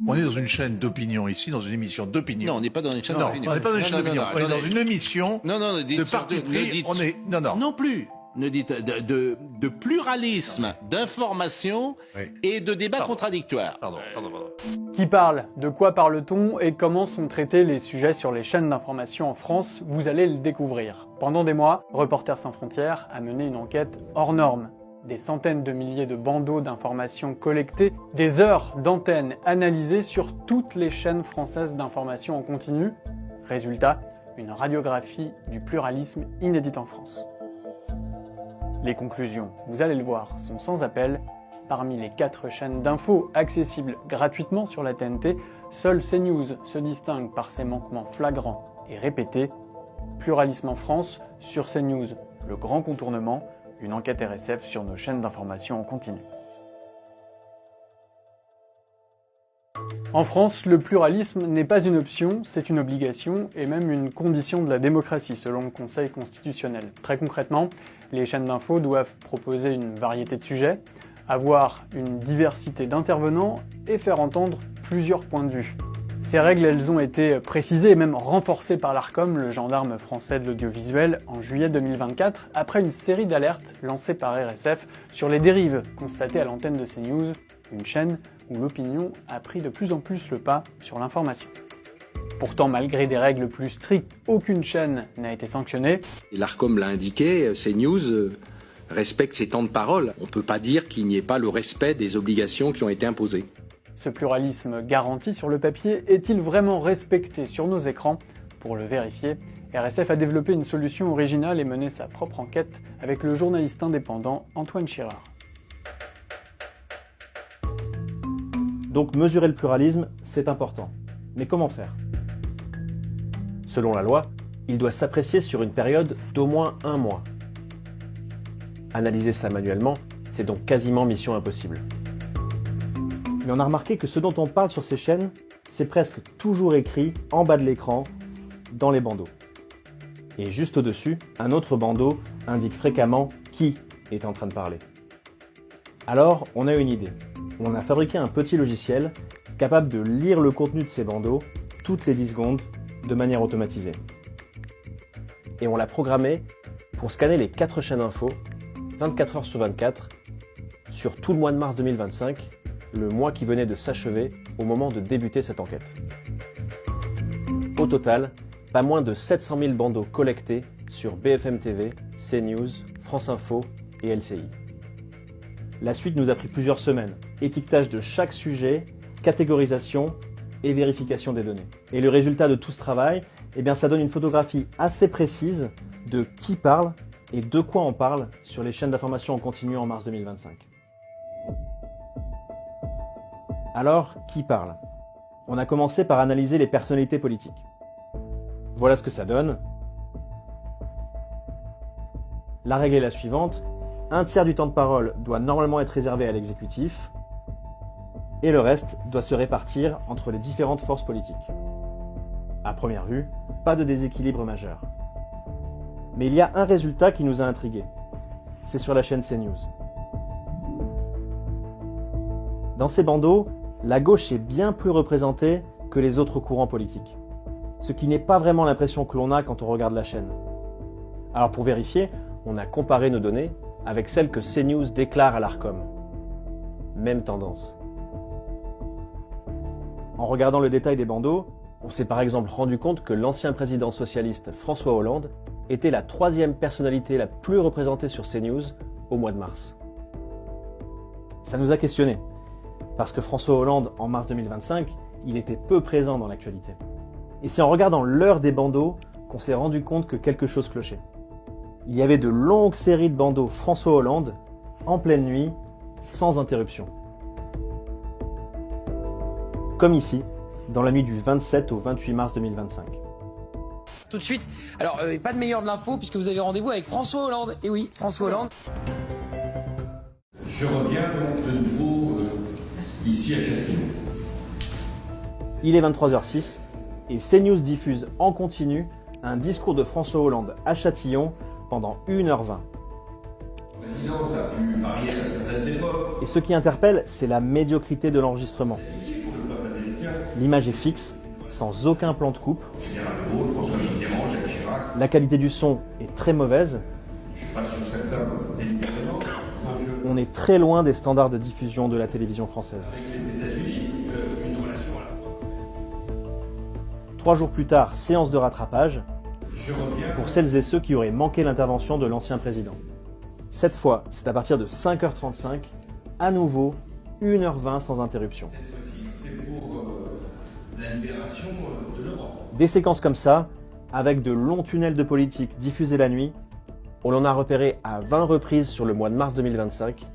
On est dans une chaîne d'opinion ici, dans une émission d'opinion. Non, on n'est pas dans une chaîne Non, d'opinion. on n'est pas dans une chaîne d'opinion. On est dans une émission de parti pris. On est non plus. Ne dites de pluralisme, d'information et de débats contradictoires. Pardon. Qui parle? De quoi parle-t-on? Et comment sont traités les sujets sur les chaînes d'information en France? Vous allez le découvrir. Pendant des mois, Reporters sans frontières a mené une enquête hors norme. Des centaines de milliers de bandeaux d'informations collectés, des heures d'antennes analysées sur toutes les chaînes françaises d'information en continu. Résultat, une radiographie du pluralisme inédite en France. Les conclusions, vous allez le voir, sont sans appel. Parmi les 4 chaînes d'infos accessibles gratuitement sur la TNT, seule CNews se distingue par ses manquements flagrants et répétés. Pluralisme en France, sur CNews, le grand contournement, une enquête RSF sur nos chaînes d'information en continu. En France, le pluralisme n'est pas une option, c'est une obligation et même une condition de la démocratie selon le Conseil constitutionnel. Très concrètement, les chaînes d'infos doivent proposer une variété de sujets, avoir une diversité d'intervenants et faire entendre plusieurs points de vue. Ces règles, elles ont été précisées et même renforcées par l'Arcom, le gendarme français de l'audiovisuel, en juillet 2024, après une série d'alertes lancées par RSF sur les dérives constatées à l'antenne de CNews, une chaîne où l'opinion a pris de plus en plus le pas sur l'information. Pourtant, malgré des règles plus strictes, aucune chaîne n'a été sanctionnée. L'Arcom l'a indiqué, CNews respecte ses temps de parole. On ne peut pas dire qu'il n'y ait pas le respect des obligations qui ont été imposées. Ce pluralisme garanti sur le papier est-il vraiment respecté sur nos écrans? Pour le vérifier, RSF a développé une solution originale et mené sa propre enquête avec le journaliste indépendant Antoine Chirard. Donc mesurer le pluralisme, c'est important. Mais comment faire? Selon la loi, il doit s'apprécier sur une période d'au moins 1 mois. Analyser ça manuellement, c'est donc quasiment mission impossible. Mais on a remarqué que ce dont on parle sur ces chaînes, c'est presque toujours écrit en bas de l'écran, dans les bandeaux. Et juste au-dessus, un autre bandeau indique fréquemment qui est en train de parler. Alors, on a une idée. On a fabriqué un petit logiciel capable de lire le contenu de ces bandeaux toutes les 10 secondes de manière automatisée. Et on l'a programmé pour scanner les 4 chaînes info 24 heures sur 24 sur tout le mois de mars 2025, le mois qui venait de s'achever au moment de débuter cette enquête. Au total, pas moins de 700 000 bandeaux collectés sur BFM TV, CNews, France Info et LCI. La suite nous a pris plusieurs semaines. Étiquetage de chaque sujet, catégorisation et vérification des données. Et le résultat de tout ce travail, ça donne une photographie assez précise de qui parle et de quoi on parle sur les chaînes d'information en continu en mars 2025. Alors, qui parle? On a commencé par analyser les personnalités politiques. Voilà ce que ça donne. La règle est la suivante. 1/3 du temps de parole doit normalement être réservé à l'exécutif et le reste doit se répartir entre les différentes forces politiques. À première vue, pas de déséquilibre majeur. Mais il y a un résultat qui nous a intrigués. C'est sur la chaîne CNews. Dans ces bandeaux, la gauche est bien plus représentée que les autres courants politiques. Ce qui n'est pas vraiment l'impression que l'on a quand on regarde la chaîne. Alors pour vérifier, on a comparé nos données avec celles que CNews déclare à l'Arcom. Même tendance. En regardant le détail des bandeaux, on s'est par exemple rendu compte que l'ancien président socialiste François Hollande était la 3e personnalité la plus représentée sur CNews au mois de mars. Ça nous a questionnés, parce que François Hollande, en mars 2025, il était peu présent dans l'actualité. Et c'est en regardant l'heure des bandeaux qu'on s'est rendu compte que quelque chose clochait. Il y avait de longues séries de bandeaux François Hollande, en pleine nuit, sans interruption. Comme ici, dans la nuit du 27 au 28 mars 2025. Tout de suite, alors pas de meilleur de l'info puisque vous avez rendez-vous avec François Hollande. Et oui, François Hollande. Je reviens donc de nouveau ici à Châtillon. Il est 23h06 et CNews diffuse en continu un discours de François Hollande à Châtillon pendant 1h20. La présidence a pu varier à certaines époques. Et ce qui interpelle, c'est la médiocrité de l'enregistrement. Pour le peuple américain. L'image est fixe, sans aucun plan de coupe. Général de Gaulle, François Mitterrand, Jacques Chirac. La qualité du son est très mauvaise. Je suis pas sur cette table délicatement. On est très loin des standards de diffusion de la télévision française. Avec les États-Unis, une relation à la 3 jours plus tard, séance de rattrapage Je reviens. pour celles et ceux qui auraient manqué l'intervention de l'ancien président. Cette fois, c'est à partir de 5h35, à nouveau 1h20 sans interruption. Cette fois-ci, c'est pour la libération de l'Europe. Des séquences comme ça, avec de longs tunnels de politique diffusés la nuit, on l'en a repéré à 20 reprises sur le mois de mars 2025,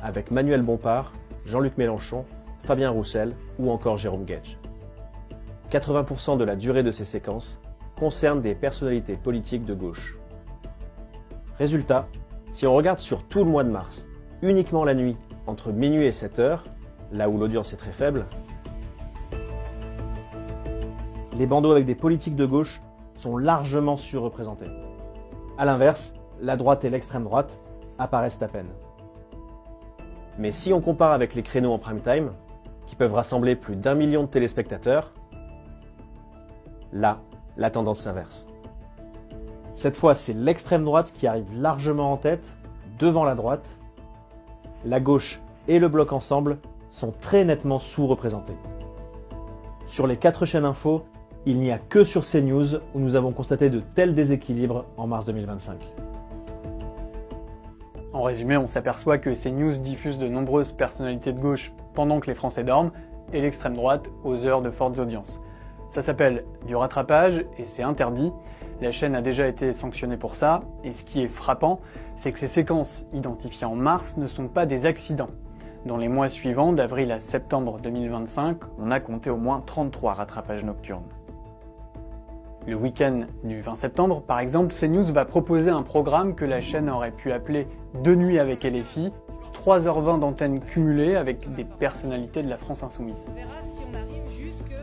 avec Manuel Bompard, Jean-Luc Mélenchon, Fabien Roussel ou encore Jérôme Guedj. 80% de la durée de ces séquences concerne des personnalités politiques de gauche. Résultat, si on regarde sur tout le mois de mars, uniquement la nuit, entre minuit et 7h, là où l'audience est très faible, les bandeaux avec des politiques de gauche sont largement surreprésentés. A l'inverse, la droite et l'extrême droite apparaissent à peine. Mais si on compare avec les créneaux en prime time, qui peuvent rassembler plus d'1 million de téléspectateurs, là, la tendance s'inverse. Cette fois, c'est l'extrême droite qui arrive largement en tête, devant la droite. La gauche et le bloc ensemble sont très nettement sous-représentés. Sur les 4 chaînes info, il n'y a que sur CNews où nous avons constaté de tels déséquilibres en mars 2025. En résumé, on s'aperçoit que CNews diffuse de nombreuses personnalités de gauche pendant que les Français dorment, et l'extrême droite aux heures de fortes audiences. Ça s'appelle du rattrapage et c'est interdit. La chaîne a déjà été sanctionnée pour ça, et ce qui est frappant, c'est que ces séquences identifiées en mars ne sont pas des accidents. Dans les mois suivants, d'avril à septembre 2025, on a compté au moins 33 rattrapages nocturnes. Le week-end du 20 septembre, par exemple, CNews va proposer un programme que la chaîne aurait pu appeler « De nuit avec LFI », 3h20 d'antenne cumulée avec des personnalités de la France insoumise.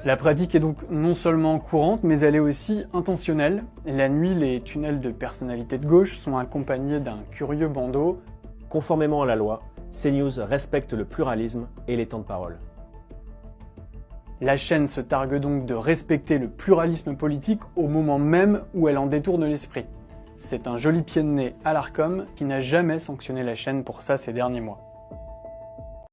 La pratique est donc non seulement courante, mais elle est aussi intentionnelle. La nuit, les tunnels de personnalités de gauche sont accompagnés d'un curieux bandeau. Conformément à la loi, CNews respecte le pluralisme et les temps de parole. La chaîne se targue donc de respecter le pluralisme politique au moment même où elle en détourne l'esprit. C'est un joli pied de nez à l'Arcom qui n'a jamais sanctionné la chaîne pour ça ces derniers mois.